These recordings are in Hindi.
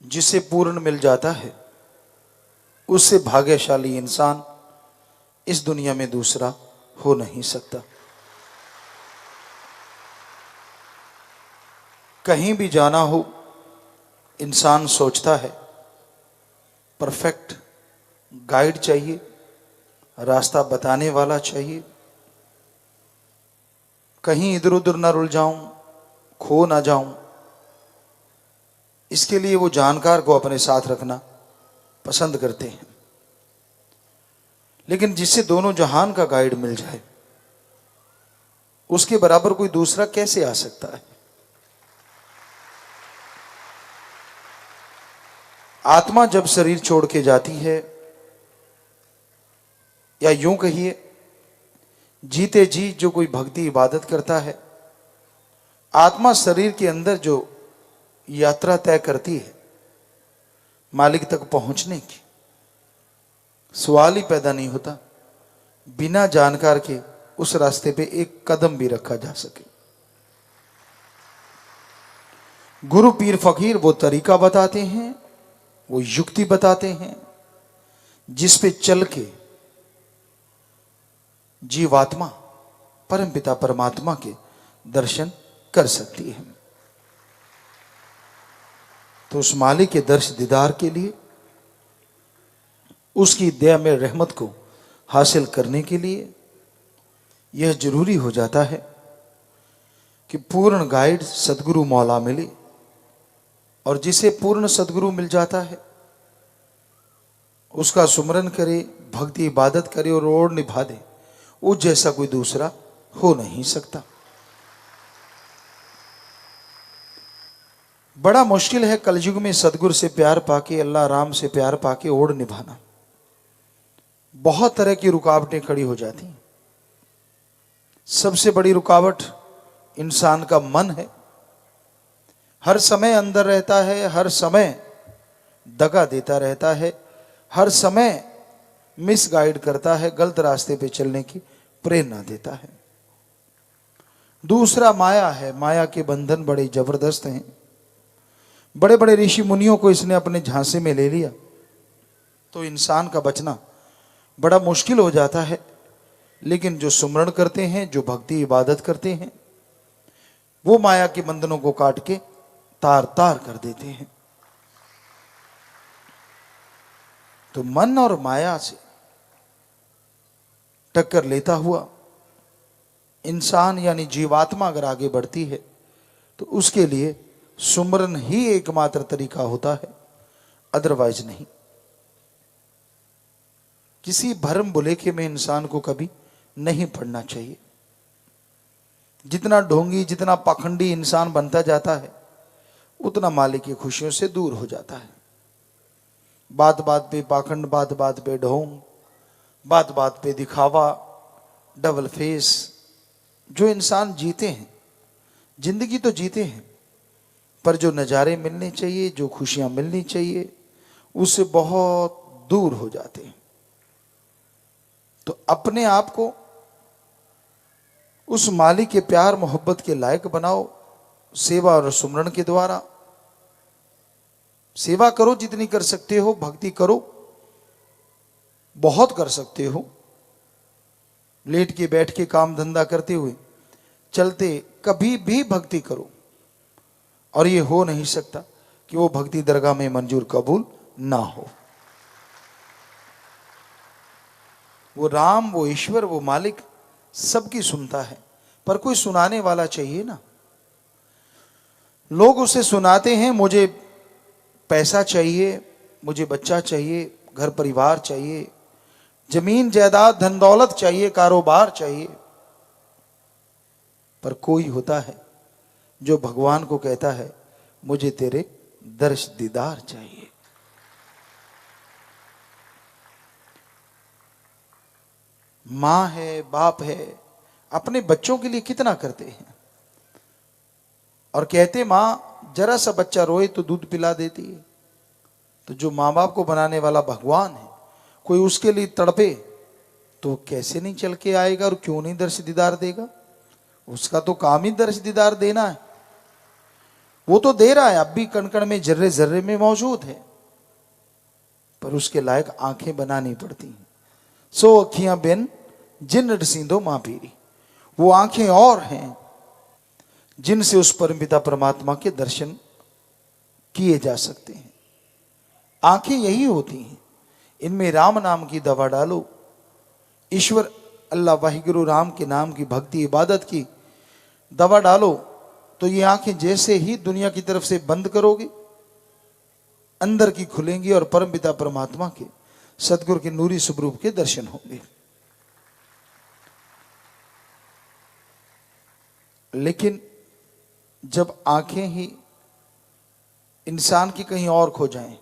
जिसे पूर्ण मिल जाता है उससे भाग्यशाली इंसान इस दुनिया में दूसरा हो नहीं सकता। कहीं भी जाना हो इंसान सोचता है परफेक्ट गाइड चाहिए, रास्ता बताने वाला चाहिए, कहीं इधर उधर ना रुल जाऊं, खो ना जाऊं। इसके लिए वो जानकार को अपने साथ रखना पसंद करते हैं। लेकिन जिससे दोनों जहान का गाइड मिल जाए उसके बराबर कोई दूसरा कैसे आ सकता है। आत्मा जब शरीर छोड़ के जाती है, या यूं कहिए जीते जी जो कोई भक्ति इबादत करता है, आत्मा शरीर के अंदर जो यात्रा तय करती है मालिक तक पहुंचने की, सवाल ही पैदा नहीं होता बिना जानकार के उस रास्ते पे एक कदम भी रखा जा सके। गुरु पीर फकीर वो तरीका बताते हैं, वो युक्ति बताते हैं जिस पे चल के जीवात्मा परमपिता परमात्मा के दर्शन कर सकती है। तो उस मालिक के दर्श दीदार के लिए, उसकी दया में रहमत को हासिल करने के लिए यह जरूरी हो जाता है कि पूर्ण गाइड सदगुरु मौला मिले। और जिसे पूर्ण सदगुरु मिल जाता है उसका सुमरन करे, भक्ति इबादत करे और ओर निभा दे, उस जैसा कोई दूसरा हो नहीं सकता। बड़ा मुश्किल है कलयुग में सदगुरु से प्यार पाके, अल्लाह राम से प्यार पाके ओढ़ निभाना। बहुत तरह की रुकावटें खड़ी हो जाती हैं। सबसे बड़ी रुकावट इंसान का मन है। हर समय अंदर रहता है, हर समय दगा देता रहता है, हर समय मिसगाइड करता है, गलत रास्ते पे चलने की प्रेरणा देता है। दूसरा माया है। माया के बंधन बड़े जबरदस्त हैं। बड़े बड़े ऋषि मुनियों को इसने अपने झांसे में ले लिया तो इंसान का बचना बड़ा मुश्किल हो जाता है। लेकिन जो सुमरण करते हैं, जो भक्ति इबादत करते हैं, वो माया के बंधनों को काट के तार तार कर देते हैं। तो मन और माया से टक्कर लेता हुआ इंसान यानी जीवात्मा अगर आगे बढ़ती है तो उसके लिए सुमरन ही एकमात्र तरीका होता है, अदरवाइज नहीं। किसी भरम भुलेखे में इंसान को कभी नहीं पड़ना चाहिए। जितना ढोंगी, जितना पाखंडी इंसान बनता जाता है उतना मालिक की खुशियों से दूर हो जाता है। बात बात पे पाखंड, बात बात पे ढोंग, बात बात पे दिखावा, डबल फेस। जो इंसान जीते हैं, जिंदगी तो जीते हैं, पर जो नज़ारे मिलने चाहिए, जो खुशियां मिलनी चाहिए, उससे बहुत दूर हो जाते हैं। तो अपने आप को उस मालिक के प्यार मोहब्बत के लायक बनाओ। सेवा और सुमरण के द्वारा सेवा करो, जितनी कर सकते हो। भक्ति करो, बहुत कर सकते हो। लेट के बैठ के काम धंधा करते हुए, चलते कभी भी भक्ति करो। और ये हो नहीं सकता कि वो भक्ति दरगाह में मंजूर कबूल ना हो। वो राम, वो ईश्वर, वो मालिक सबकी सुनता है, पर कोई सुनाने वाला चाहिए ना। लोग उसे सुनाते हैं, मुझे पैसा चाहिए, मुझे बच्चा चाहिए, घर परिवार चाहिए, जमीन जायदाद धन दौलत चाहिए, कारोबार चाहिए। पर कोई होता है जो भगवान को कहता है मुझे तेरे दर्श दीदार चाहिए। माँ है, बाप है, अपने बच्चों के लिए कितना करते हैं। और कहते माँ जरा सा बच्चा रोए तो दूध पिला देती है। तो जो माँ बाप को बनाने वाला भगवान है, कोई उसके लिए तड़पे तो कैसे नहीं चल के आएगा और क्यों नहीं दर्श दीदार देगा। उसका तो काम ही दर्श दीदार देना है। वो तो दे रहा है, अब भी कण कण में, जर्रे जर्रे में मौजूद है, पर उसके लायक आंखें बनानी पड़ती हैं। सो अखियां बिन जिन रसींदो मां पीरी, वो आंखें और हैं जिनसे उस परमपिता परमात्मा के दर्शन किए जा सकते हैं। आंखें यही होती हैं, इनमें राम नाम की दवा डालो, ईश्वर अल्लाह वाहिगुरु राम के नाम की भक्ति इबादत की दवा डालो, तो ये आंखें जैसे ही दुनिया की तरफ से बंद करोगे, अंदर की खुलेंगी और परमपिता परमात्मा के, सतगुरु के नूरी स्वरूप के दर्शन होंगे। लेकिन जब आंखें ही इंसान की कहीं और खो जाएं,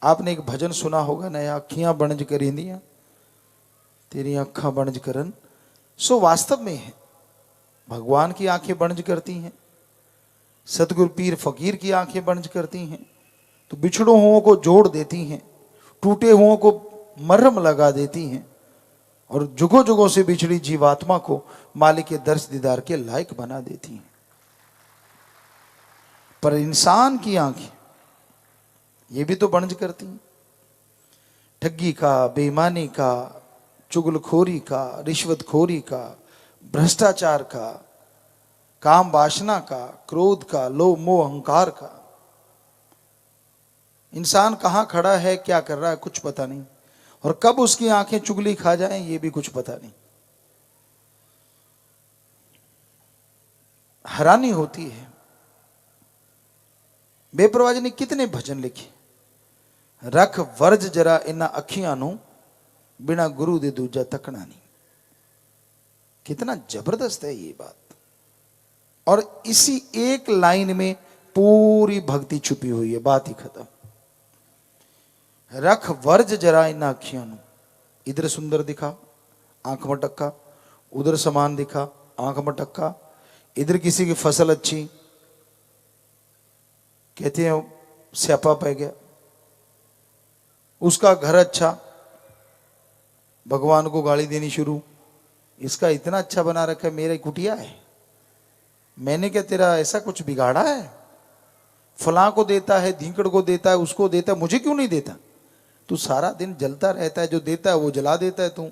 आपने एक भजन सुना होगा ना, अखियां बनज करेंदियां तेरी अखा बनज करन। सो वास्तव में है, भगवान की आंखें बनज करती हैं, सतगुरु पीर फकीर की आंखें बनज करती हैं, तो बिछड़ो हुओं को जोड़ देती हैं, टूटे हुओं को मरहम लगा देती हैं, और जुगों जुगों से बिछड़ी जीवात्मा को मालिक के दर्श दीदार के लायक बना देती हैं। पर इंसान की आंखें ये भी तो बनज करती हैं, ठगी का, बेईमानी का, चुगलखोरी का, रिश्वतखोरी का, भ्रष्टाचार का, काम वासना का, क्रोध का, लोभ मोह अहंकार का। इंसान कहां खड़ा है, क्या कर रहा है, कुछ पता नहीं, और कब उसकी आंखें चुगली खा जाएं ये भी कुछ पता नहीं। हैरानी होती है। बेपरवाह जी ने कितने भजन लिखे, रख वर्ज जरा इना अखियां नू बिना गुरु दे दूजा तकना नहीं। कितना जबरदस्त है ये बात, और इसी एक लाइन में पूरी भक्ति छुपी हुई है, बात ही खत्म। रख वर्ज जरा इना अखियां नू, इधर सुंदर दिखा आंख मटक्का, उधर समान दिखा आंख मटक्का, इधर किसी की फसल अच्छी कहते हैं स्यापा पै गया, उसका घर अच्छा भगवान को गाली देनी शुरू, इसका इतना अच्छा बना रखा है, मेरा कुटिया है, मैंने क्या तेरा ऐसा कुछ बिगाड़ा है, फलां को देता है, धींकड़ को देता है, उसको देता है, मुझे क्यों नहीं देता, तू सारा दिन जलता रहता है, जो देता है वो जला देता है तू।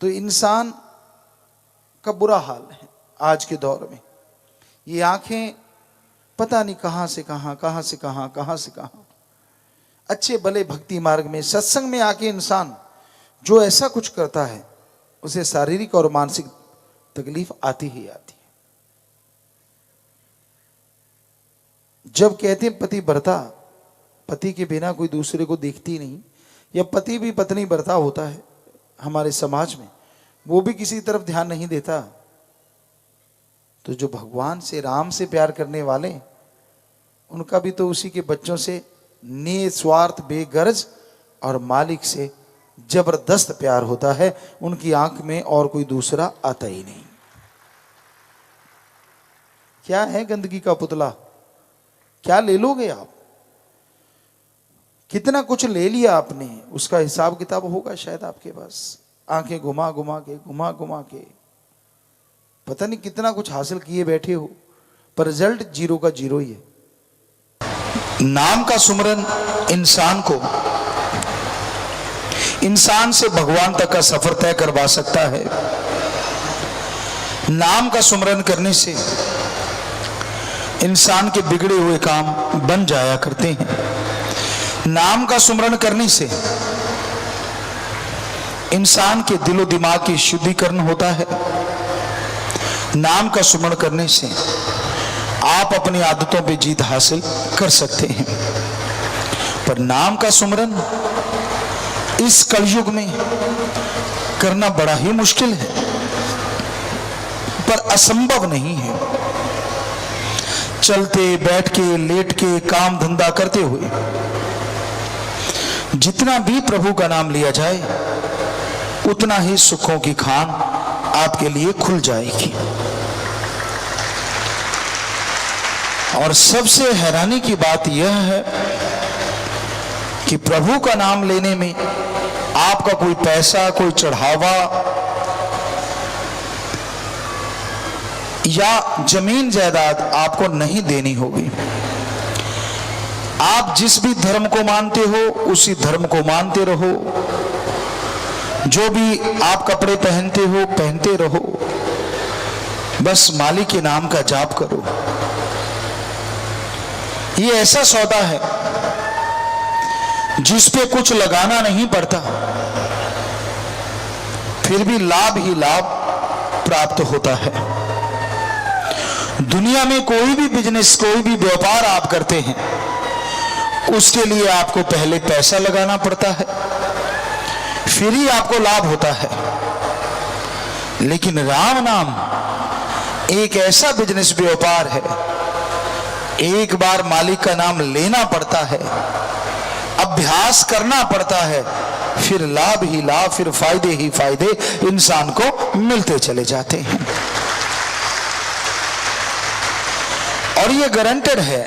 तो इंसान का बुरा हाल है आज के दौर में। ये आंखें पता नहीं कहां से कहां, कहां से कहां, कहां से कहां, अच्छे भले भक्ति मार्ग में सत्संग में आके इंसान जो ऐसा कुछ करता है उसे शारीरिक और मानसिक तकलीफ आती ही आती है। जब कहते हैं पति भरता, पति के बिना कोई दूसरे को देखती नहीं, या पति भी पत्नी भरता होता है हमारे समाज में, वो भी किसी तरफ ध्यान नहीं देता, तो जो भगवान से राम से प्यार करने वाले, उनका भी तो उसी के बच्चों से निस्वार्थ बेगर्ज और मालिक से जबरदस्त प्यार होता है, उनकी आंख में और कोई दूसरा आता ही नहीं। क्या है गंदगी का पुतला, क्या ले लोगे आप, कितना कुछ ले लिया आपने, उसका हिसाब किताब होगा शायद आपके पास। आंखें घुमा घुमा के पता नहीं कितना कुछ हासिल किए बैठे हो, पर रिजल्ट जीरो का जीरो ही है। नाम का सुमरन इंसान को, इंसान से भगवान तक का सफर तय करवा सकता है। नाम का सुमरन करने से इंसान के बिगड़े हुए काम बन जाया करते हैं। नाम का सुमरन करने से इंसान के दिलो दिमाग की शुद्धिकरण होता है। नाम का सुमरण करने से आप अपनी आदतों पे जीत हासिल कर सकते हैं। पर नाम का सुमरन इस कलयुग में करना बड़ा ही मुश्किल है, पर असंभव नहीं है। चलते बैठ के लेट के काम धंधा करते हुए जितना भी प्रभु का नाम लिया जाए, उतना ही सुखों की खान आपके लिए खुल जाएगी। और सबसे हैरानी की बात यह है कि प्रभु का नाम लेने में आपका कोई पैसा, कोई चढ़ावा, या जमीन जायदाद आपको नहीं देनी होगी। आप जिस भी धर्म को मानते हो उसी धर्म को मानते रहो, जो भी आप कपड़े पहनते हो पहनते रहो, बस मालिक के नाम का जाप करो। ये ऐसा सौदा है जिस पे कुछ लगाना नहीं पड़ता, फिर भी लाभ ही लाभ प्राप्त होता है। दुनिया में कोई भी बिजनेस, कोई भी व्यापार आप करते हैं, उसके लिए आपको पहले पैसा लगाना पड़ता है, फिर ही आपको लाभ होता है। लेकिन राम नाम एक ऐसा बिजनेस व्यापार है, एक बार मालिक का नाम लेना पड़ता है, अभ्यास करना पड़ता है, फिर लाभ ही लाभ, फिर फायदे ही फायदे इंसान को मिलते चले जाते हैं। और ये गारंटेड है,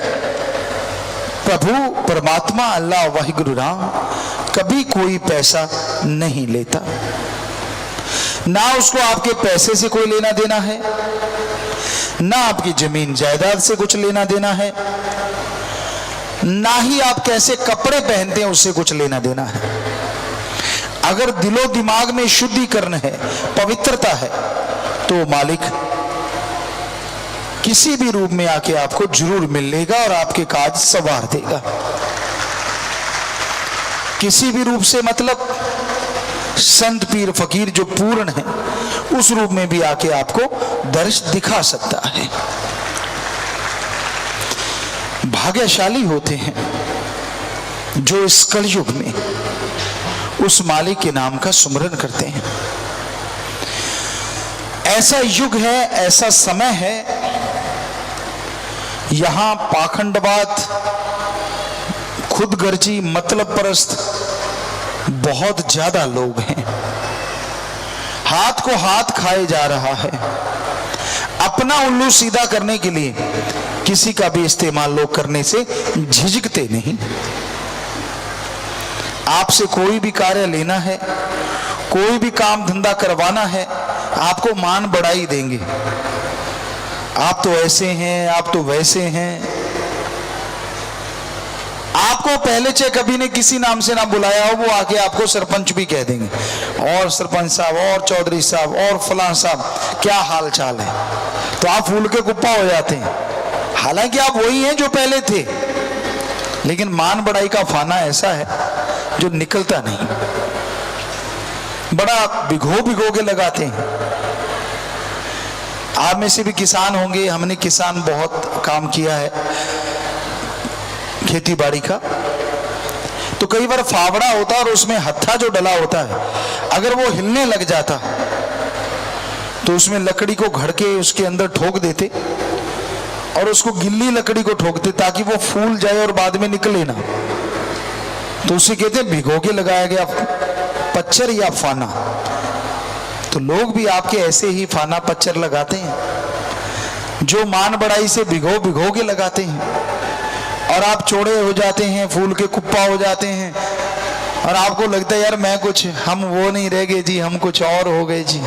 प्रभु परमात्मा अल्लाह वाहिगुरु राम कभी कोई पैसा नहीं लेता। ना उसको आपके पैसे से कोई लेना देना है, ना आपकी जमीन जायदाद से कुछ लेना देना है, ना ही आप कैसे कपड़े पहनते हैं उससे कुछ लेना देना है। अगर दिलो दिमाग में शुद्धिकरण है, पवित्रता है, तो मालिक किसी भी रूप में आके आपको जरूर मिलेगा और आपके काज संवार देगा। किसी भी रूप से मतलब संत पीर फकीर जो पूर्ण है, उस रूप में भी आके आपको दर्श दिखा सकता है। भाग्यशाली होते हैं जो इस कलयुग में उस मालिक के नाम का सुमरन करते हैं। ऐसा युग है, ऐसा समय है, यहां पाखंडवाद, खुदगर्जी, मतलब परस्त बहुत ज्यादा लोग हैं। हाथ को हाथ खाए जा रहा है। अपना उल्लू सीधा करने के लिए किसी का भी इस्तेमाल लोग करने से झिझकते नहीं। आपसे कोई भी कार्य लेना है, कोई भी काम धंधा करवाना है, आपको मान बढ़ाई देंगे। आप तो ऐसे हैं, आप तो वैसे हैं। आपको पहले चाहे कभी ने किसी नाम से ना बुलाया हो, वो आके आपको सरपंच भी कह देंगे, और सरपंच साहब, और चौधरी साहब, और फलां साहब, क्या हाल चाल है। तो आप फूल के कुप्पा हो जाते हैं। हालांकि आप वही हैं जो पहले थे, लेकिन मान बढ़ाई का फाना ऐसा है जो निकलता नहीं। बड़ा भिगो भिगो के लगाते हैं। आप में से भी किसान होंगे, हमने किसान बहुत काम किया है खेती बाड़ी का। तो कई बार फावड़ा होता है और उसमें हत्था जो डला होता है, अगर वो हिलने लग जाता तो उसमें लकड़ी को घड़ के उसके अंदर ठोक देते और उसको गिल्ली लकड़ी को ठोकते ताकि वो फूल जाए और बाद में निकले ना। तो उसे कहते हैं भिगो के लगाया गया पच्चर या फाना। तो लोग भी आपके ऐसे ही फाना पच्चर लगाते हैं, जो मान बढ़ाई से भिगो भिगो के लगाते हैं, और आप चौड़े हो जाते हैं, फूल के कुप्पा हो जाते हैं, और आपको लगता है यार मैं कुछ, हम वो नहीं रह गए जी, हम कुछ और हो गए जी।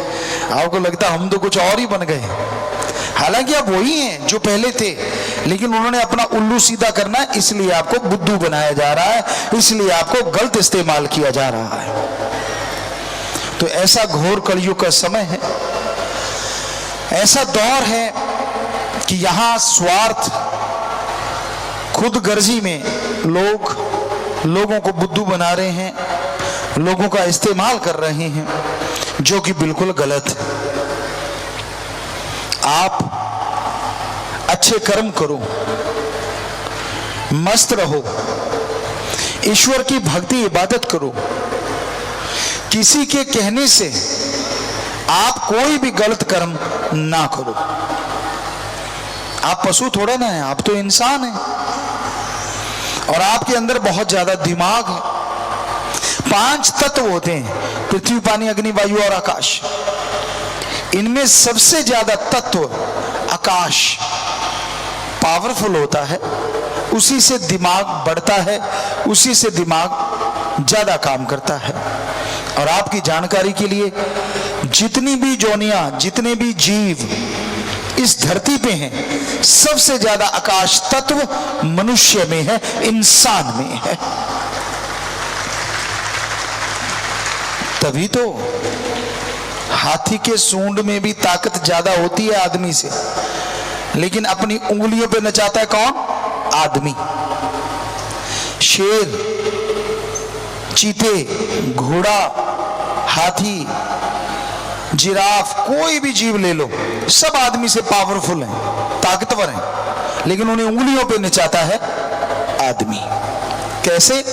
आपको लगता है हम तो कुछ और ही बन गए। हालांकि आप वही हैं जो पहले थे, लेकिन उन्होंने अपना उल्लू सीधा करना है, इसलिए आपको बुद्धू बनाया जा रहा है, इसलिए आपको गलत इस्तेमाल किया जा रहा है। तो ऐसा घोर कलयुग का समय है, ऐसा दौर है कि यहां स्वार्थ, खुदगर्जी में लोगों को बुद्धू बना रहे हैं, लोगों का इस्तेमाल कर रहे हैं, जो कि बिल्कुल गलत है। आप अच्छे कर्म करो, मस्त रहो, ईश्वर की भक्ति इबादत करो। किसी के कहने से आप कोई भी गलत कर्म ना करो। आप पशु थोड़ा ना है, आप तो इंसान हैं, और आपके अंदर बहुत ज्यादा दिमाग है। 5 तत्व होते हैं, पृथ्वी, पानी, अग्नि, वायु और आकाश। इनमें सबसे ज्यादा तत्व आकाश पावरफुल होता है, उसी से दिमाग बढ़ता है, उसी से दिमाग ज्यादा काम करता है। और आपकी जानकारी के लिए, जितनी भी जोनियां, जितने भी जीव इस धरती पे हैं, सबसे ज्यादा आकाश तत्व मनुष्य में है, इंसान में है। तभी तो हाथी के सूंड में भी ताकत ज्यादा होती है आदमी से, लेकिन अपनी उंगलियों पे नचाता है कौन? आदमी। शेर, चीते, घोड़ा, हाथी, जिराफ, कोई भी जीव ले लो, सब आदमी से पावरफुल हैं, ताकतवर हैं, लेकिन उन्हें उंगलियों पे नचाता है आदमी। कैसे?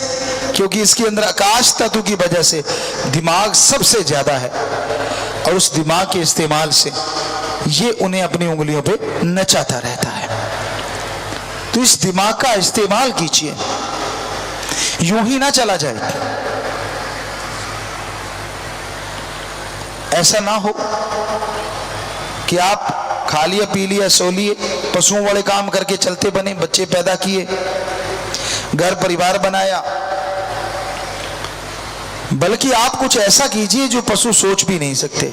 क्योंकि इसके अंदर आकाश तत्व की वजह से दिमाग सबसे ज्यादा है, और उस दिमाग के इस्तेमाल से ये उन्हें अपनी उंगलियों पे नचाता रहता है। तो इस दिमाग का इस्तेमाल कीजिए, यूं ही ना चला जाए। ऐसा ना हो कि आप खा लिया, पी लिया, सो लिए, पशुओं वाले काम करके चलते बने, बच्चे पैदा किए, घर परिवार बनाया, बल्कि आप कुछ ऐसा कीजिए जो पशु सोच भी नहीं सकते।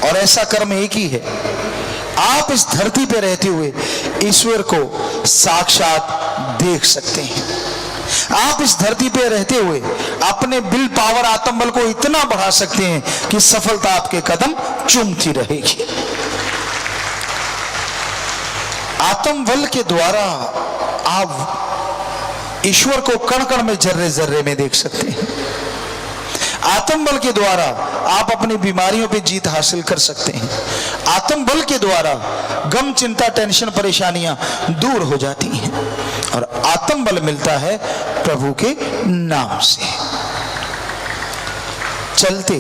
और ऐसा कर्म एक ही है, आप इस धरती पर रहते हुए ईश्वर को साक्षात देख सकते हैं। आप इस धरती पर रहते हुए अपने विल पावर, आत्मबल को इतना बढ़ा सकते हैं कि सफलता आपके कदम चूमती रहेगी। आत्मबल के द्वारा आप ईश्वर को कण कण में, जर्रे जर्रे में देख सकते हैं। आत्मबल के द्वारा आप अपनी बीमारियों पे जीत हासिल कर सकते हैं। आत्मबल के द्वारा गम, चिंता, टेंशन, परेशानियां दूर हो जाती हैं, और आत्मबल मिलता है प्रभु के नाम से। चलते,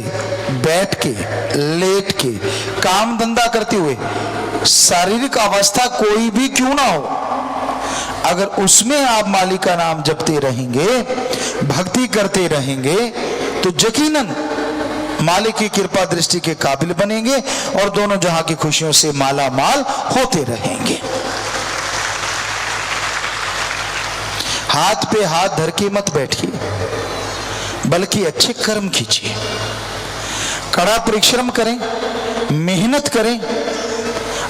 बैठ के, लेट के, काम धंधा करते हुए, शारीरिक अवस्था कोई भी क्यों ना हो, अगर उसमें आप मालिक का नाम जपते रहेंगे, भक्ति करते रहेंगे, तो यकीनन मालिक की कृपा दृष्टि के काबिल बनेंगे और दोनों जहां की खुशियों से माला माल होते रहेंगे। हाथ पे हाथ धर के मत बैठिए, बल्कि अच्छे कर्म कीजिए, कड़ा परिश्रम करें, मेहनत करें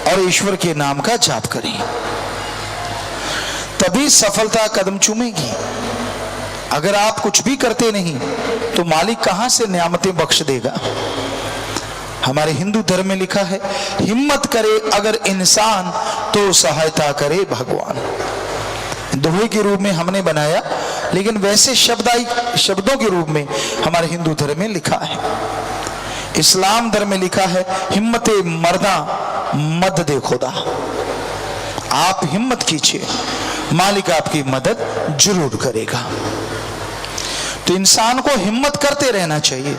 और ईश्वर के नाम का जाप करें, तभी सफलता कदम चूमेगी। अगर आप कुछ भी करते नहीं तो मालिक कहां से नियामतें बख्श देगा। हमारे हिंदू धर्म में लिखा है, हिम्मत करे अगर इंसान तो सहायता करे भगवान। दोहे के रूप में हमने बनाया, लेकिन वैसे शब्दों के रूप में हमारे हिंदू धर्म में लिखा है। इस्लाम धर्म में लिखा है, हिम्मते मर्दा मद दे खुदा। आप हिम्मत कीजिए, मालिक आपकी मदद जरूर करेगा। तो इंसान को हिम्मत करते रहना चाहिए,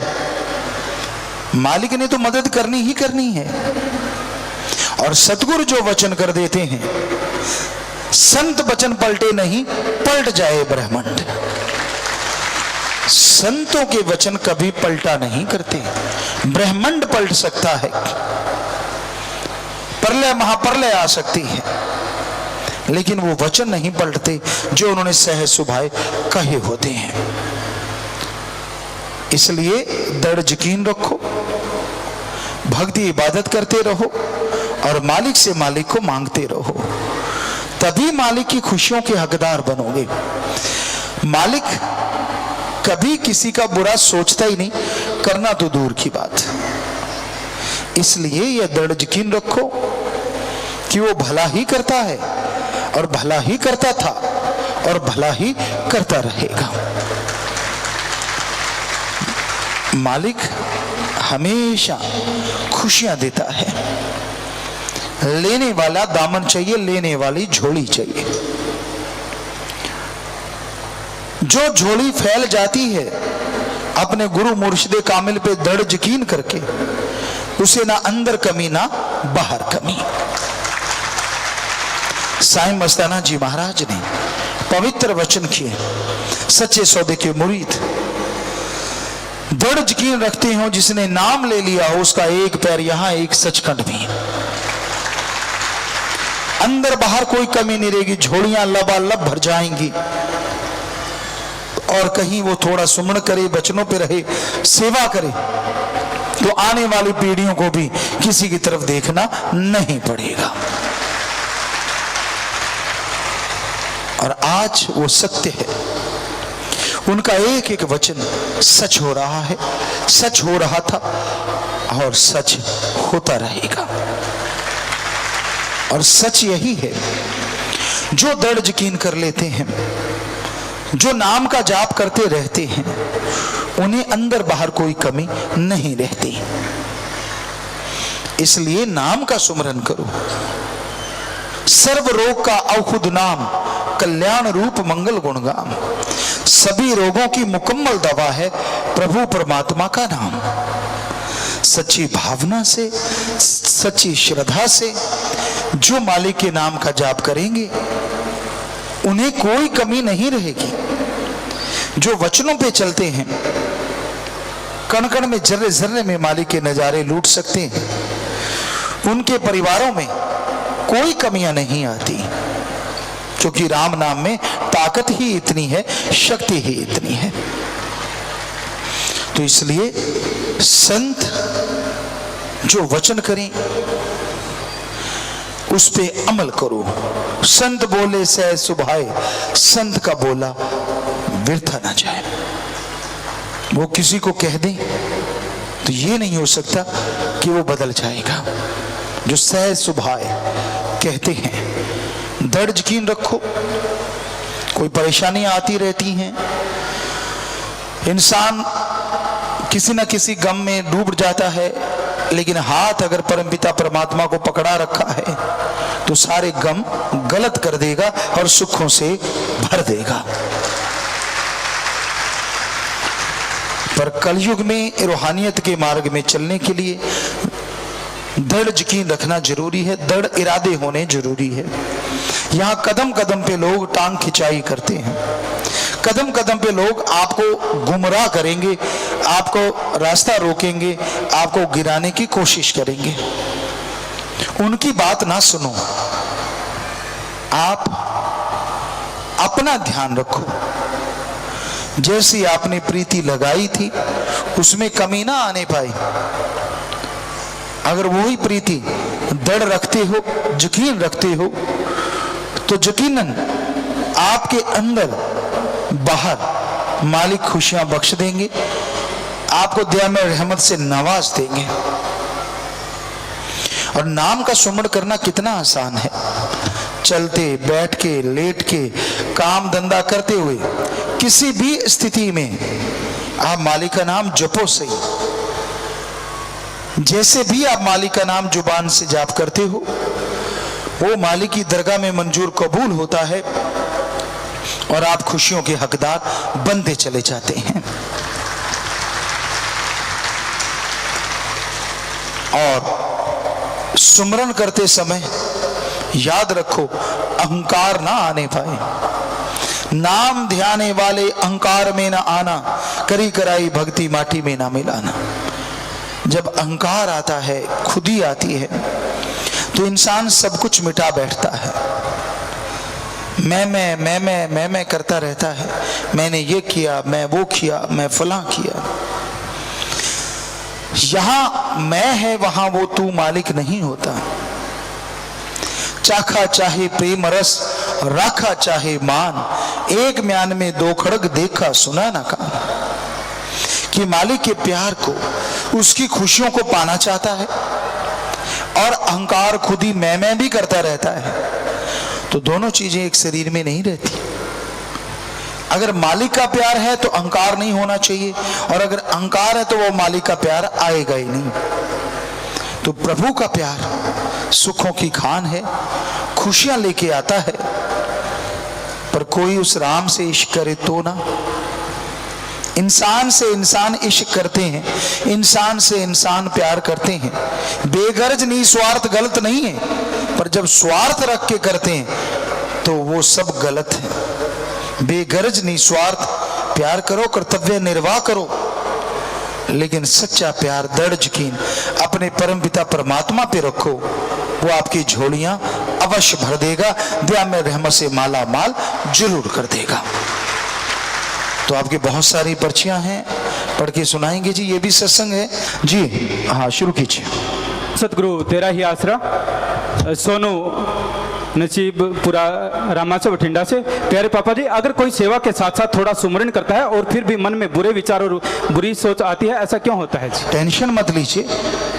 मालिक ने तो मदद करनी ही करनी है। और सतगुरु जो वचन कर देते हैं, संत वचन पलटे नहीं, पलट जाए ब्रह्मांड। संतों के वचन कभी पलटा नहीं करते। ब्रह्मांड पलट सकता है, प्रलय महाप्रलय आ सकती है, लेकिन वो वचन नहीं पलटते जो उन्होंने सहज सुभाए कहे होते हैं। इसलिए दृढ़ यकीन रखो, भक्ति इबादत करते रहो और मालिक से मालिक को मांगते रहो, तभी मालिक की खुशियों के हकदार बनोगे। मालिक कभी किसी का बुरा सोचता ही नहीं, करना तो दूर की बात। इसलिए यह दृढ़ यकीन रखो कि वो भला ही करता है और भला ही करता था और भला ही करता रहेगा। मालिक हमेशा खुशियां देता है। लेने वाला दामन चाहिए, लेने वाली झोली चाहिए। जो झोली फैल जाती है अपने गुरु मुर्शिदे कामिल पे दृढ़ यकीन करके, उसे ना अंदर कमी ना बाहर कमी। साईं मस्ताना जी महाराज ने पवित्र वचन किए, सच्चे सौदे के मुरीद दृढ़ यकीन रखते हो, जिसने नाम ले लिया हो उसका एक पैर यहां, एक सचखंड में। अंदर बाहर कोई कमी नहीं रहेगी, झोलियां लबालब भर जाएंगी। और कहीं वो थोड़ा सुमन करे, बचनों पे रहे, सेवा करे, तो आने वाली पीढ़ियों को भी किसी की तरफ देखना नहीं पड़ेगा। और आज वो सत्य है, उनका एक एक वचन सच हो रहा है, सच हो रहा था और सच होता रहेगा। और सच यही है, जो दृढ़ यकीन कर लेते हैं, जो नाम का जाप करते रहते हैं, उन्हें अंदर बाहर कोई कमी नहीं रहती। इसलिए नाम का सुमरन करो। सर्व रोग का औषध नाम, कल्याण रूप मंगल गुणगाम। सभी रोगों की मुकम्मल दवा है प्रभु परमात्मा का नाम। सच्ची भावना से, सच्ची श्रद्धा से जो मालिक के नाम का जाप करेंगे, उन्हें कोई कमी नहीं रहेगी। जो वचनों पे चलते हैं, कण कण में, जर्रे जर्रे में मालिक के नजारे लूट सकते हैं। उनके परिवारों में कोई कमियां नहीं आती, क्योंकि राम नाम में ताकत ही इतनी है, शक्ति ही इतनी है। तो इसलिए संत जो वचन करें उस पे अमल करो। संत बोले सह सुभाए, संत का बोला व्यर्थ ना जाए। वो किसी को कह दे तो ये नहीं हो सकता कि वो बदल जाएगा। जो सह सुभाए कहते हैं, दृढ़ यकीन रखो। कोई परेशानी आती रहती हैं, इंसान किसी न किसी गम में डूब जाता है, लेकिन हाथ अगर परमपिता परमात्मा को पकड़ा रखा है तो सारे गम गलत कर देगा और सुखों से भर देगा। पर कलयुग में रूहानियत के मार्ग में चलने के लिए दृढ़ यकीन रखना जरूरी है, दृढ़ इरादे होने जरूरी है। यहाँ कदम कदम पे लोग टांग खिंचाई करते हैं, कदम कदम पे लोग आपको गुमराह करेंगे, आपको रास्ता रोकेंगे, आपको गिराने की कोशिश करेंगे। उनकी बात ना सुनो, आप अपना ध्यान रखो। जैसी आपने प्रीति लगाई थी उसमें कमी ना आने पाए। अगर वही प्रीति दृढ़ रखते हो, यकीन रखते हो, तो यकीनन आपके अंदर बाहर मालिक खुशियां बख्श देंगे, आपको दया में रहमत से नवाज देंगे। और नाम का सुमरण करना कितना आसान है। चलते, बैठ के, लेट के, काम धंधा करते हुए, किसी भी स्थिति में आप मालिक का नाम जपो सही। जैसे भी आप मालिक का नाम जुबान से जाप करते हो, वो मालिक की दरगाह में मंजूर कबूल होता है और आप खुशियों के हकदार बनते चले जाते हैं। और सुमरन करते समय याद रखो, अहंकार ना आने पाए। नाम ध्याने वाले अहंकार में ना आना, करी कराई भक्ति माटी में ना मिलाना। जब अहंकार आता है, खुदी आती है, तो इंसान सब कुछ मिटा बैठता है। मैं करता रहता है। मैंने ये किया, मैं वो किया, मैं फलां किया। यहां मैं है, वहां वो तू मालिक नहीं होता। चाखा चाहे प्रेम रस, राखा चाहे मान, एक म्यान में दो खड़ग देखा सुना ना कान। कि मालिक के प्यार को, उसकी खुशियों को पाना चाहता है और अहंकार खुद ही मैं भी करता रहता है, तो दोनों चीजें एक शरीर में नहीं रहती। अगर मालिक का प्यार है तो अहंकार नहीं होना चाहिए, और अगर अहंकार है तो वो मालिक का प्यार आएगा ही नहीं। तो प्रभु का प्यार सुखों की खान है, खुशियां लेके आता है। पर कोई उस राम से इश्क करे तो ना। इंसान से इंसान इश्क करते हैं, इंसान से इंसान प्यार करते हैं, बेगर्ज निस्वार्थ गलत नहीं है, पर जब स्वार्थ रख के करते हैं तो वो सब गलत है। बेगर्ज निस्वार्थ प्यार करो, कर्तव्य निर्वाह करो, लेकिन सच्चा प्यार, दृढ़ यकीन अपने परमपिता परमात्मा पे रखो। वो आपकी झोलियां अवश्य भर देगा, दया में रहमत से माला माल जरूर कर देगा। तो आपकी बहुत सारी पर्चियां हैं, पढ़ के सुनाएंगे जी। ये भी सत्संग है जी। हाँ, शुरू कीजिए। सतगुरु तेरा ही आसरा। सोनू नसीबपुरा रामा से बठिंडा से। प्यारे पापा जी, अगर कोई सेवा के साथ साथ थोड़ा सुमरन करता है और फिर भी मन में बुरे विचार और बुरी सोच आती है, ऐसा क्यों होता है जी? टेंशन मत लीजिए,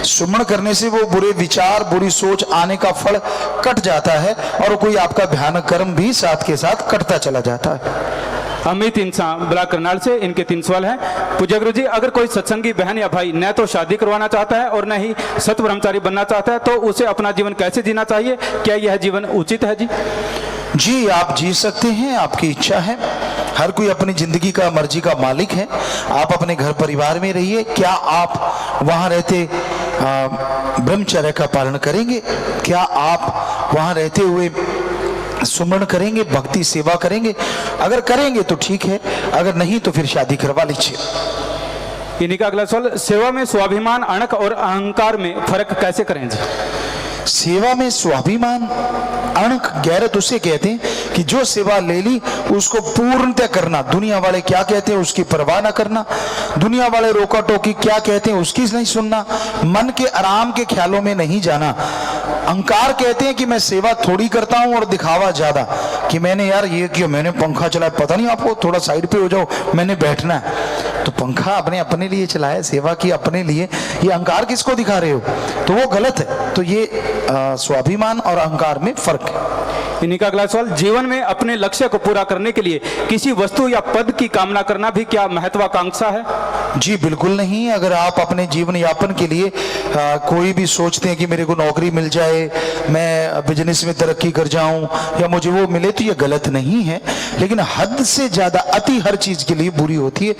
सुमरण करने से वो बुरे विचार बुरी सोच आने का फल कट जाता है और कोई आपका भयानक कर्म भी साथ के साथ कटता चला जाता है। अमित इंसान ब्लॉक करनाल से, इनके 3 सवाल हैं। पूज्य गुरु जी, अगर कोई सत्संगी बहन या भाई न तो शादी करवाना चाहता है और न ही सत ब्रह्मचारी बनना चाहता है, तो उसे अपना जीवन कैसे जीना चाहिए? क्या यह जीवन उचित है जी? जी, आप जी सकते हैं, आपकी इच्छा है। हर कोई अपनी जिंदगी का मर्जी का मालिक है। आप अपने घर परिवार में रहिए। क्या आप वहां रहते ब्रह्मचर्य का पालन करेंगे? क्या आप वहां रहते हुए सुमरण करेंगे, भक्ति सेवा करेंगे? अगर करेंगे तो ठीक है, अगर नहीं तो फिर शादी करवा लीजिए। इन्हीं का अगला सवाल, सेवा में स्वाभिमान, अणक और अहंकार में फर्क कैसे करें जी? सेवा में स्वाभिमान, अणक, गैरत उसे कहते हैं कि जो सेवा ले ली उसको पूर्णतः करना। दुनिया वाले क्या कहते हैं उसकी परवाह ना करना, दुनिया वाले रोका टोकी क्या कहते हैं उसकी नहीं सुनना, मन के आराम के ख्यालों में नहीं जाना। अहंकार कहते हैं कि मैं सेवा थोड़ी करता हूं और दिखावा ज्यादा, कि मैंने यार ये किया, मैंने पंखा चलाया, पता नहीं आपको, थोड़ा साइड पे हो जाओ, मैंने बैठना है। तो पंखा आपने अपने लिए चलाया, सेवा की अपने लिए, ये अहंकार किसको दिखा रहे हो? तो वो गलत है। तो ये स्वाभिमान और अहंकार में फर्क है। इन्हीं का अगला सवाल, जीवन में अपने लक्ष्य को पूरा करने के लिए किसी वस्तु या पद की कामना करना भी क्या महत्वाकांक्षा है? जी बिल्कुल नहीं। अगर आप अपने जीवन यापन के लिए कोई भी सोचते हैं कि मेरे को नौकरी मिल जाए, मैं बिजनेस में तरक्की कर जाऊं या मुझे वो मिले, तो ये गलत नहीं है। लेकिन हद से ज्यादा अति हर चीज के लिए बुरी होती है।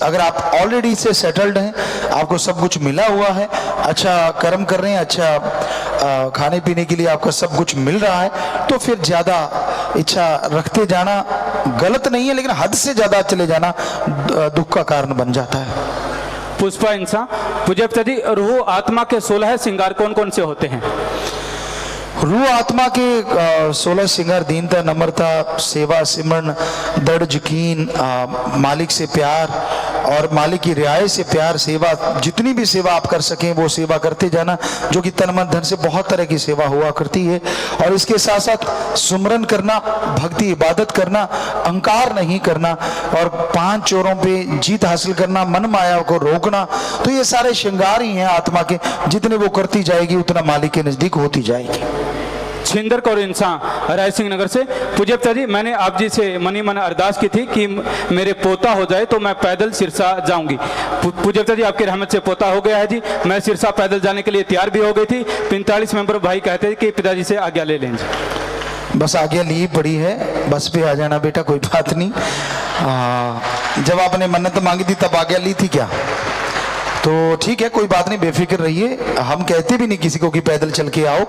अगर आप ऑलरेडी से सेटल्ड हैं, आपको सब कुछ मिला हुआ है, अच्छा कर्म कर रहे हैं, अच्छा खाने पीने के लिए आपका सब कुछ मिल रहा है, तो फिर ज्यादा इच्छा रखते जाना गलत नहीं है, लेकिन हद से ज्यादा चले जाना दुख का कारण बन जाता है। पुष्पा इंसान, पूज्य जी, रूह आत्मा के 16 श्रृंगार कौन कौन से होते हैं? रूह आत्मा के 16 श्रृंगार दीनता, नम्रता, सेवा, सिमरन, दृढ़ यकीन, मालिक से प्यार और मालिक की रियायत से प्यार, सेवा, जितनी भी सेवा आप कर सकें वो सेवा करते जाना, जो कि तन मन धन से बहुत तरह की सेवा हुआ करती है। और इसके साथ साथ सुमरन करना, भक्ति इबादत करना, अहंकार नहीं करना और 5 चोरों पे जीत हासिल करना, मन माया को रोकना, तो ये सारे श्रृंगार ही हैं आत्मा के। जितने वो करती जाएगी उतना मालिक के नजदीक होती जाएगी। छिंदर कौर इंसान, राय सिंह नगर से, पूज्य जी, मैंने आप जी से मनी मन अरदास की थी कि मेरे पोता हो जाए तो मैं पैदल सिरसा जाऊंगी। पूज्य जी, आपकी रहमत से पोता हो गया है जी। मैं सिरसा पैदल जाने के लिए तैयार भी हो गई थी। 45 मेंबर भाई कहते हैं कि पिताजी से आज्ञा ले लें जी। बस आज्ञा ली पड़ी है, बस पे आ जाना बेटा, कोई बात नहीं। जब आपने मन्नत मांगी थी तब आज्ञा ली थी क्या? तो ठीक है, कोई बात नहीं, बेफिक्र रहिए। हम कहते भी नहीं किसी को कि पैदल चल के आओ।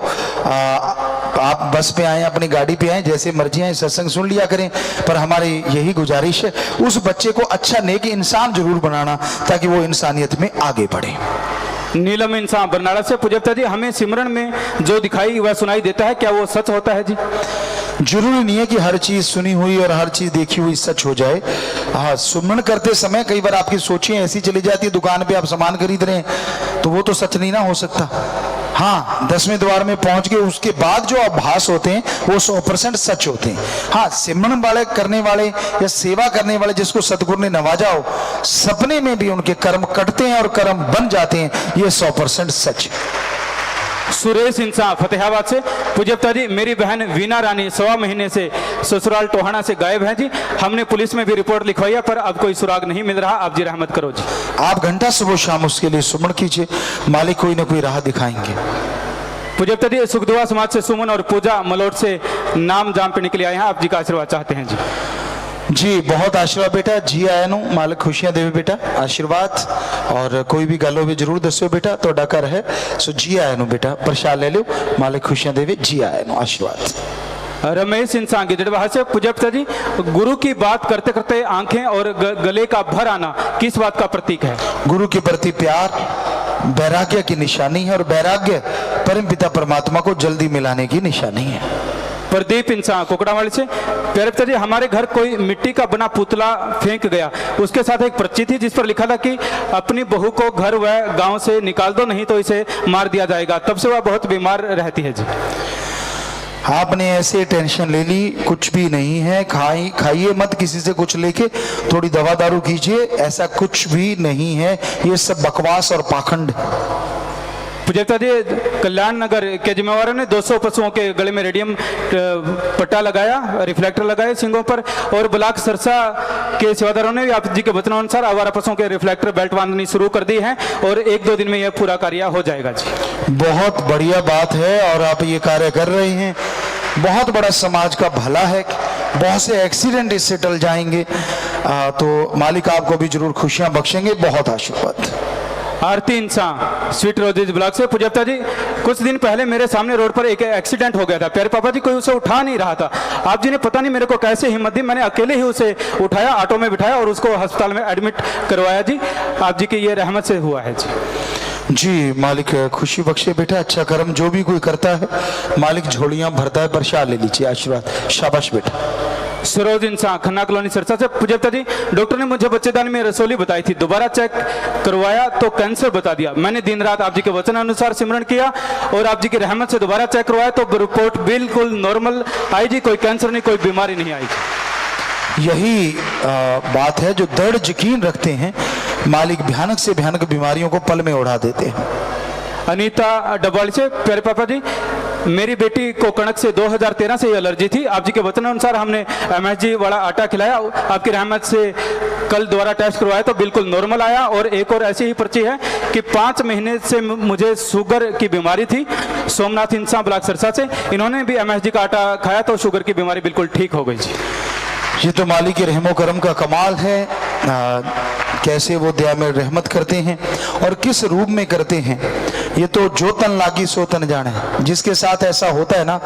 आप बस पे आए, अपनी गाड़ी पे आए, जैसे मर्जी आए, सत्संग सुन लिया करें। पर हमारी यही गुजारिश है, उस बच्चे को अच्छा नेक इंसान जरूर बनाना ताकि वो इंसानियत में आगे बढ़े। नीलम इंसान बरनाला से, पूज्य जी, हमें सिमरन में जो दिखाई वह सुनाई देता है, क्या वो सच होता है जी? जरूरी नहीं है कि हर चीज सुनी हुई और हर चीज देखी हुई सच हो जाए। हाँ, सुमरण करते समय कई बार आपकी सोचें ऐसी चली जाती है, दुकान पे आप सामान खरीद रहे हैं तो वो तो सच नहीं ना हो सकता। हाँ, 10वें द्वार में पहुंच के उसके बाद जो आभास होते हैं वो 100% सच होते हैं। हाँ, सिमरन वाले करने वाले या सेवा करने वाले जिसको सतगुरु ने नवाजा हो, सपने में भी उनके कर्म कटते हैं और कर्म बन जाते हैं, ये 100% सच है। सुरेश इंसान फतेहाबाद से, पूज्य जी, मेरी बहन वीना रानी 1.25 महीने से ससुराल टोहाना से गायब है जी। हमने पुलिस में भी रिपोर्ट लिखवाई है पर अब कोई सुराग नहीं मिल रहा। आप जी रहमत करो जी। आप घंटा सुबह शाम उसके लिए सुमन कीजिए, मालिक कोई ना कोई राह दिखाएंगे। पूज्य जी, सुखदुआ समाज से सुमन और पूजा मलोट से नाम जाम पे के लिए आए हैं, आप जी का आशीर्वाद चाहते हैं जी। जी बहुत आशीर्वाद बेटा, जी आया नु, मालिक खुशियां देवे बेटा, आशीर्वाद। और कोई भी गल हो जरूर दसो बेटा, तो घर है, सो जी आया नु बेटा, प्रसाद ले लो, मालिक खुशियां देवे, जी आया नु, आशीर्वाद। रमेश इंसान गिदड़बाहा से, पूज्य जी, गुरु की बात करते करते आंखें और गले का भर आना किस बात का प्रतीक है? गुरु के प्रति प्यार वैराग्य की निशानी है और वैराग्य परमपिता परमात्मा को जल्दी मिलाने की निशानी है। प्रदीप इंसान कुकड़ावाली से। प्यारे पिताजी, हमारे घर कोई मिट्टी का बना पुतला फेंक गया, उसके साथ एक पर्ची थी जिस पर लिखा था कि अपनी बहू को घर व गांव से निकाल दो, नहीं तो इसे मार दिया जाएगा। तब से वह बहुत बीमार रहती है जी। आपने ऐसे टेंशन ले ली, कुछ भी नहीं है। खाइए मत किसी से कुछ लेके, थोड़ी दवा दारू कीजिए, ऐसा कुछ भी नहीं है। ये सब बकवास और पाखंड। पुजेता जी, कल्याण नगर के जिम्मेवारों ने 200 पशुओं के गले में रेडियम पट्टा लगाया, रिफ्लेक्टर लगाए सींगों पर, और ब्लॉक सरसा के सेवादारों ने भी आप जी के वचनानुसार आवारा पशुओं के रिफ्लेक्टर बेल्ट बांधनी शुरू कर दी है और 1-2 दिन में यह पूरा कार्य हो जाएगा जी। बहुत बढ़िया बात है और आप ये कार्य कर रहे हैं, बहुत बड़ा समाज का भला है। बहुत से एक्सीडेंट इससे टल जाएंगे, तो मालिक आपको भी जरूर खुशियां बख्शेंगे। बहुत आशीर्वाद। आरती इंसान स्वीट रोजेज ब्लॉक से। पुजप्ता जी, कुछ दिन पहले मेरे सामने रोड पर एक एक्सीडेंट हो गया था। प्यारे पापा जी, कोई उसे उठा नहीं रहा था। आप जी ने पता नहीं मेरे को कैसे हिम्मत दी, मैंने अकेले ही उसे उठाया, ऑटो में बिठाया और उसको अस्पताल में एडमिट करवाया जी। आप जी की ये रहमत से हुआ है जी। जी, मालिक खुशी बख्शे बेटा। अच्छा कर्म जो भी कोई करता है मालिक झोलियां भरता है। प्रसाद ले लीजिए, आशीर्वाद। शाबाश बेटा। सरोज इंसान खन्ना कॉलोनी सरसा से। पुजप्ता जी, डॉक्टर ने मुझे बच्चेदानी में रसोली बताई थी, दोबारा चेक करवाया तो कैंसर बता दिया। मैंने दिन रात आप जी के वचन अनुसार सिमरन किया और आप जी की रहमत से दोबारा चेक करवाया तो रिपोर्ट बिल्कुल नॉर्मल आई जी। कोई कैंसर नहीं, कोई बीमारी नहीं आई। यही बात है, जो दृढ़ यकीन रखते हैं मालिक भयानक से भयानक बीमारियों को पल में उड़ा देते हैं। अनीता डबवाली से। प्यारे पापा जी, मेरी बेटी को कणक से 2013 से एलर्जी थी। आप जी के वचन अनुसार हमने MSG वाला आटा खिलाया, आपकी रहमत से कल दोबारा टेस्ट करवाया तो बिल्कुल नॉर्मल आया। और एक और ऐसी ही पर्ची है कि 5 महीने से मुझे शुगर की बीमारी थी। सोमनाथ इंसान ब्लॉक सरसा से, इन्होंने भी MSG का आटा खाया तो शुगर की बीमारी बिल्कुल ठीक हो गई जी। ये तो मालिक के रहमो करम का कमाल है, कैसे वो दया में रहमत करते हैं और किस रूप में करते हैं। ये तो जो तन लागी सो तन जाने। जिसके साथ ऐसा होता है ना,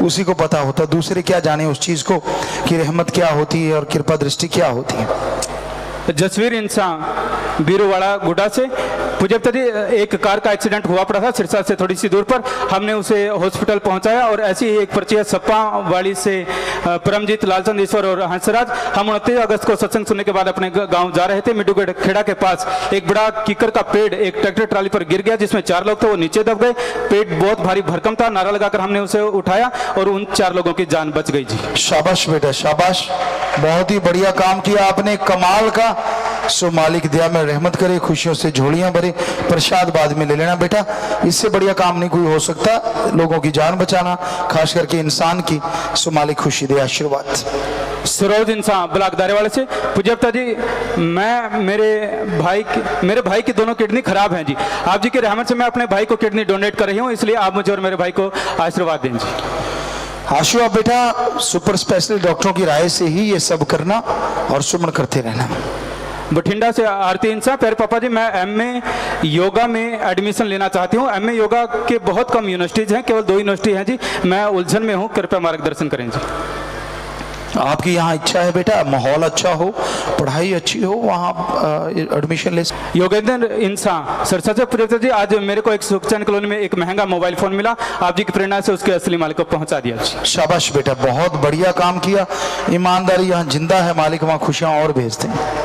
उसी को पता होता, दूसरे क्या जाने उस चीज को कि रहमत क्या होती है और कृपा दृष्टि क्या होती है। जसवीर इंसान बीरूवाड़ा गुड्डा से। पुजप्ता जी, एक कार का एक्सीडेंट हुआ पड़ा था सिरसा से थोड़ी सी दूर पर, हमने उसे हॉस्पिटल पहुंचाया। और ऐसी ही एक पर्ची है सप्पा वाली से परमजीत, लालचंद, ईश्वर और हंसराज। हम 29 अगस्त को सत्संग सुनने के बाद अपने गांव जा रहे थे। मिड्डू खेड़ा के पास एक बड़ा कीकर का पेड़ एक ट्रैक्टर ट्राली पर गिर गया, जिसमें 4 लोग थे, वो नीचे दब गए। पेड़ बहुत भारी भरकम था, नारा लगाकर हमने उसे उठाया और उन 4 लोगों की जान बच गई जी। शाबाश बेटा, शाबाश। बहुत ही बढ़िया काम किया आपने, कमाल का। सो मालिक दया में रहमत करे, खुशियों से झोलियां भरे। प्रसाद बाद में ले लेना बेटा, इससे बढ़िया काम नहीं कोई हो सकता, लोगों की जान बचाना, खास करके इंसान की। सो मालिक खुशी दे, आशीर्वाद। सरोज इंसान ब्लॉक दारेवाड़े से। पुजप्ता जी, मेरे भाई की दोनों किडनी खराब हैं जी। आप जी की रहमत से मैं अपने भाई को किडनी डोनेट कर रही हूँ, इसलिए आप मुझे और मेरे भाई को आशीर्वाद दें जी। आशु बेटा, सुपर स्पेशल डॉक्टरों की राय से ही ये सब करना और सुमन करते रहना। बठिंडा से आरती इंसान। प्यारे पापा जी, मैं MA योगा में एडमिशन लेना चाहती हूँ। MA योगा के बहुत कम यूनिवर्सिटीज हैं, केवल 2 यूनिवर्सिटी हैं जी। मैं उलझन में हूँ, कृपया मार्गदर्शन करें जी। आपकी यहाँ इच्छा है बेटा, माहौल अच्छा हो, पढ़ाई अच्छी हो, वहाँ एडमिशन ले। योगेंद्र इंसान सरसा से। पुजप्ता जी, आज मेरे को एक सुखचैन कॉलोनी में एक महंगा मोबाइल फोन मिला, आप जी की प्रेरणा से उसके असली मालिक को पहुंचा दिया जी। शाबाश बेटा, बहुत बढ़िया काम किया। ईमानदारी यहाँ जिंदा है, मालिक वहाँ खुशियाँ और भेजते हैं।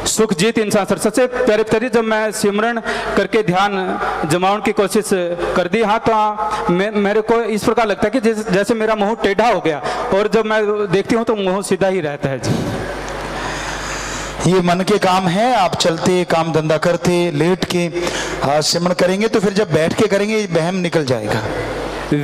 सुखजीत इंसान सरसा से। प्यारे पिताजी, जब मैं सिमरन करके ध्यान जमाने की कोशिश कर दी, हाँ, तो मेरे को इस प्रकार लगता है कि जैसे मेरा मुंह टेढ़ा हो गया, और जब मैं देखती हूँ तो मुंह सीधा ही रहता है जी। ये मन के काम है, आप चलते काम धंधा करते लेट के सिमरन करेंगे तो फिर जब बैठ के करेंगे बहम निकल जाएगा।